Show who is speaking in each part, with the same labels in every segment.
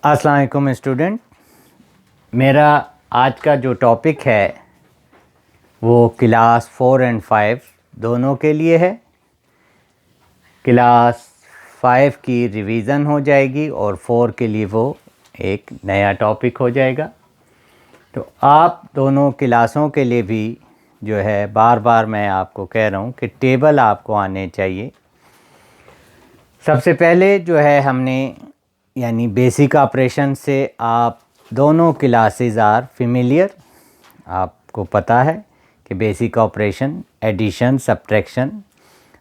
Speaker 1: अस्सलाम वालेकुम स्टूडेंट। मेरा आज का जो टॉपिक है वो क्लास 4 एंड 5 दोनों के लिए है। क्लास 5 की रिवीज़न हो जाएगी और 4 के लिए वो एक नया टॉपिक हो जाएगा। तो आप दोनों क्लासों के लिए भी जो है बार बार मैं आपको कह रहा हूँ कि टेबल आपको आने चाहिए। सबसे पहले जो है हमने यानी बेसिक ऑपरेशन से आप दोनों क्लासेस आर फेमिलियर। आपको पता है कि basic operation addition, subtraction,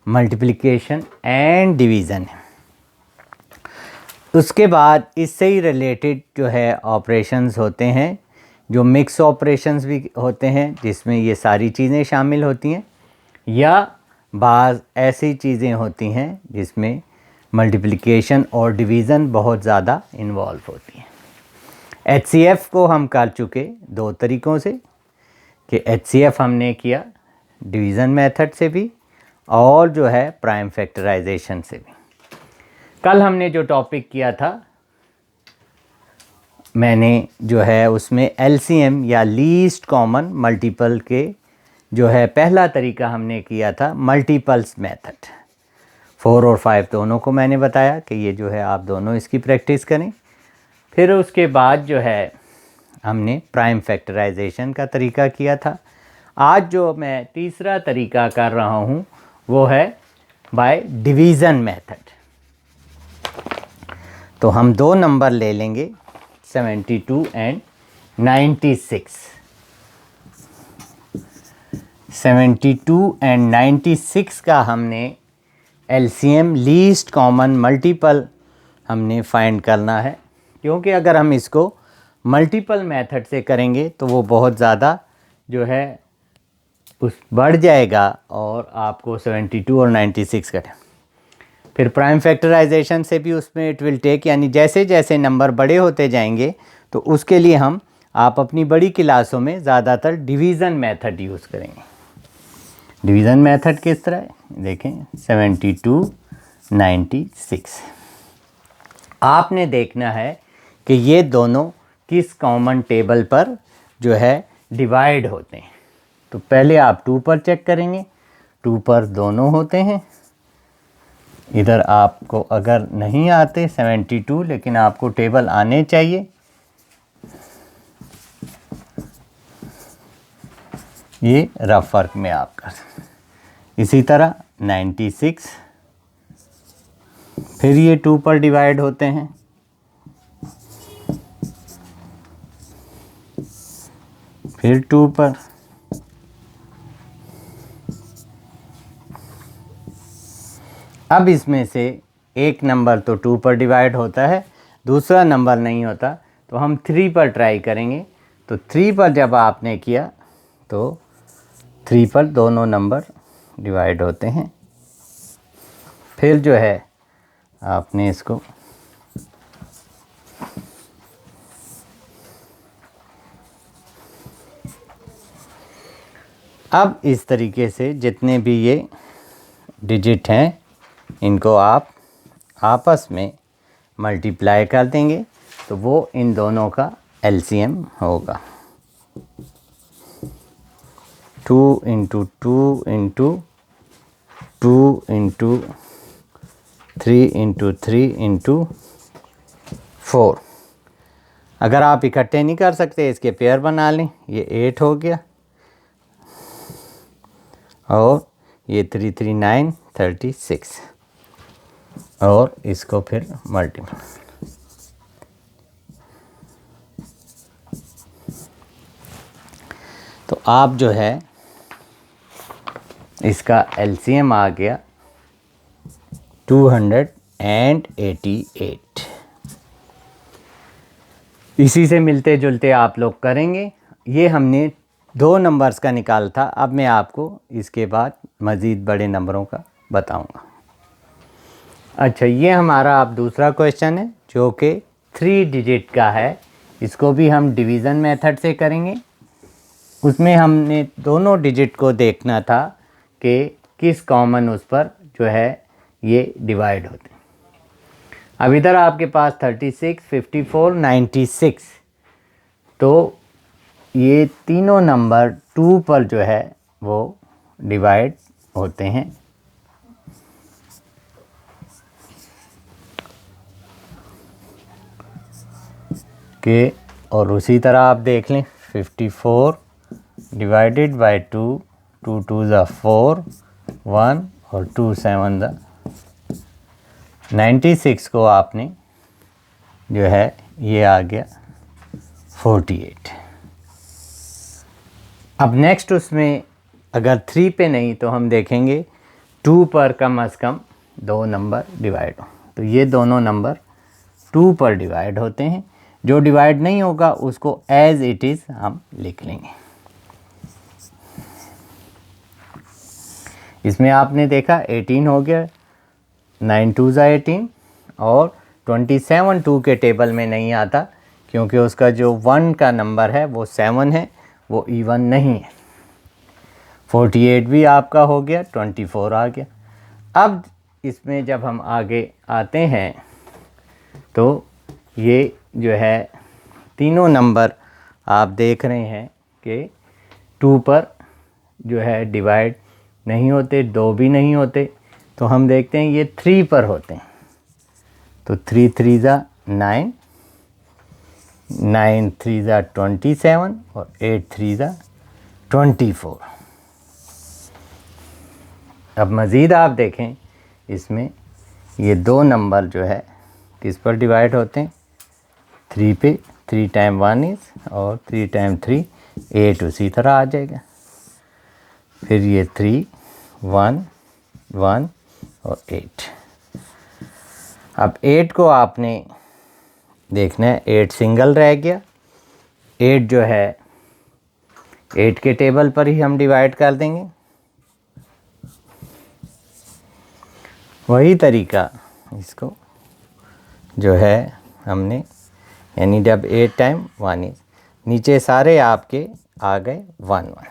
Speaker 1: multiplication and division है। उसके बाद इससे ही रिलेटेड जो है ऑपरेशंस होते हैं, जो मिक्स ऑपरेशंस भी होते हैं जिसमें ये सारी चीज़ें शामिल होती हैं, या बाज़ ऐसी चीज़ें होती हैं जिसमें मल्टीप्लिकेशन और डिवीज़न बहुत ज़्यादा इन्वॉल्व होती हैं। HCF को हम कर चुके दो तरीक़ों से कि HCF हमने किया डिवीज़न मेथड से भी और जो है प्राइम फैक्टराइजेशन से भी। कल हमने जो टॉपिक किया था मैंने जो है उसमें LCM या लीस्ट कॉमन मल्टीपल के जो है पहला तरीका हमने किया था मल्टीपल्स मेथड। 4 और 5 दोनों को मैंने बताया कि ये जो है आप दोनों इसकी प्रैक्टिस करें। फिर उसके बाद जो है हमने प्राइम फैक्टराइजेशन का तरीका किया था। आज जो मैं तीसरा तरीका कर रहा हूँ वो है बाय डिवीज़न मेथड। तो हम दो नंबर ले लेंगे 72 एंड 96। 72 एंड 96 का हमने LCM लीस्ट कॉमन मल्टीपल हमने फाइंड करना है, क्योंकि अगर हम इसको मल्टीपल मेथड से करेंगे तो वो बहुत ज़्यादा जो है उस बढ़ जाएगा और आपको 72 और 96 का। फिर प्राइम फैक्टराइजेशन से भी उसमें इट विल टेक, यानी जैसे जैसे नंबर बड़े होते जाएंगे तो उसके लिए आप अपनी बड़ी क्लासों में ज़्यादातर डिवीज़न मेथड यूज़ करेंगे। डिवीज़न मेथड किस तरह है देखें। 72 96 आपने देखना है कि ये दोनों किस कॉमन टेबल पर जो है डिवाइड होते हैं। तो पहले आप 2 पर चेक करेंगे, 2 पर दोनों होते हैं। इधर आपको अगर नहीं आते 72 लेकिन आपको टेबल आने चाहिए, ये रफ वर्क में आप कर सकते। इसी तरह 96 फिर ये 2 पर डिवाइड होते हैं। फिर 2 पर, अब इसमें से एक नंबर तो 2 पर डिवाइड होता है, दूसरा नंबर नहीं होता, तो हम 3 पर ट्राई करेंगे। तो 3 पर जब आपने किया तो 3 पर दोनों नंबर डिवाइड होते हैं। फिर जो है आपने इसको अब इस तरीके से जितने भी ये डिजिट हैं इनको आप आपस में मल्टीप्लाई कर देंगे तो वो इन दोनों का LCM होगा। 2 into 2 into 2 into 3 into 3 into 4। अगर आप इकट्ठे नहीं कर सकते इसके पेयर बना लें। ये 8 हो गया और ये 3 3 9 36 और इसको फिर मल्टीप्लाई। तो आप जो है इसका LCM आ गया 288। इसी से मिलते जुलते आप लोग करेंगे। ये हमने 2 नंबर्स का निकाला था। अब मैं आपको इसके बाद मज़ीद बड़े नंबरों का बताऊंगा। अच्छा, ये हमारा अब दूसरा क्वेश्चन है जो कि 3 डिजिट का है। इसको भी हम डिवीज़न मेथड से करेंगे। उसमें हमने दोनों डिजिट को देखना था कि किस कॉमन उस पर जो है ये डिवाइड होते हैं। अब इधर आपके पास 36, 54, 96, तो ये तीनों नंबर 2 पर जो है वो डिवाइड होते हैं। के और उसी तरह आप देख लें 54 डिवाइडेड बाय 2, 2 2 ज़ा 4, 1 और 2 7 ज़ा 96 को आपने जो है ये आ गया 48। अब नेक्स्ट उसमें अगर 3 पे नहीं तो हम देखेंगे 2 पर कम से कम 2 नंबर डिवाइड हो, तो ये दोनों नंबर 2 पर डिवाइड होते हैं। जो डिवाइड नहीं होगा उसको एज इट इज़ हम लिख लेंगे। इसमें आपने देखा 18 हो गया, 9 2 ज़ा 18, और 27 2 के टेबल में नहीं आता क्योंकि उसका जो 1 का नंबर है वो 7 है, वो इवन नहीं है। 48 भी आपका हो गया, 24 आ गया। अब इसमें जब हम आगे आते हैं तो ये जो है तीनों नंबर आप देख रहे हैं कि 2 पर जो है डिवाइड नहीं होते, 2 भी नहीं होते, तो हम देखते हैं ये 3 पर होते हैं। तो 3 3 ज़ा 9, 9 3 ज़ा 27 और 8 3 ज़ा 24। अब मज़ीद आप देखें इसमें ये 2 नंबर जो है किस पर डिवाइड होते हैं, 3 पे, 3 टाइम 1 इज़ और 3 टाइम 3 8 उसी तरह आ जाएगा। फिर ये 3 1 1 और 8। अब 8 को आपने देखना है, 8 सिंगल रह गया, 8 जो है 8 के टेबल पर ही हम डिवाइड कर देंगे। वही तरीका इसको जो है हमने, यानी जब 8 टाइम 1 इज, नीचे सारे आपके आ गए 1 1।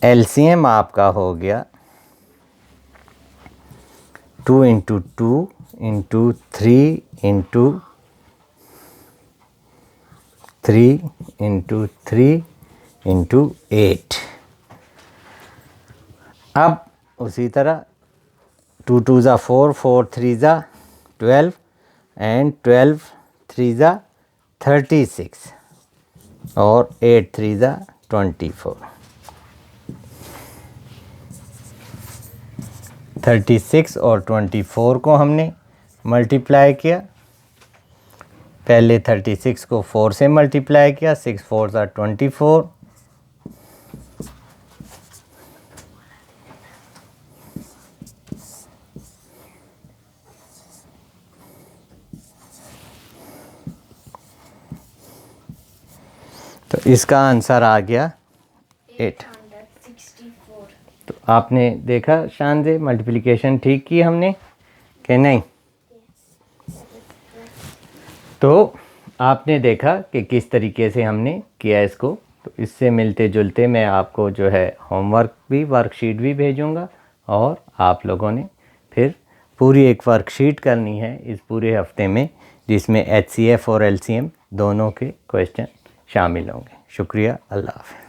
Speaker 1: एलसीएम आपका हो गया 2 into 2 into 3 into 3 into 3 into 8। अब उसी तरह 2 2 ज़ा 4, 4 3 ज़ा 12 एंड 12 3 ज़ा 36 और 8 3 ज़ा 24। 36 और 24 को हमने मल्टीप्लाई किया, पहले 36 को 4 से मल्टीप्लाई किया, 6 4 ज़ा 24, तो इसका आंसर आ गया 864। तो आपने देखा शान से मल्टीप्लिकेशन ठीक की हमने कि नहीं? तो आपने देखा कि किस तरीके से हमने किया इसको। तो इससे मिलते जुलते मैं आपको जो है होमवर्क भी, वर्कशीट भी भेजूंगा, और आप लोगों ने फिर पूरी एक वर्कशीट करनी है इस पूरे हफ्ते में, जिसमें HCF और LCM दोनों के क्वेश्चन शामिल होंगे। शुक्रिया, अल्लाह हाफ़िज़।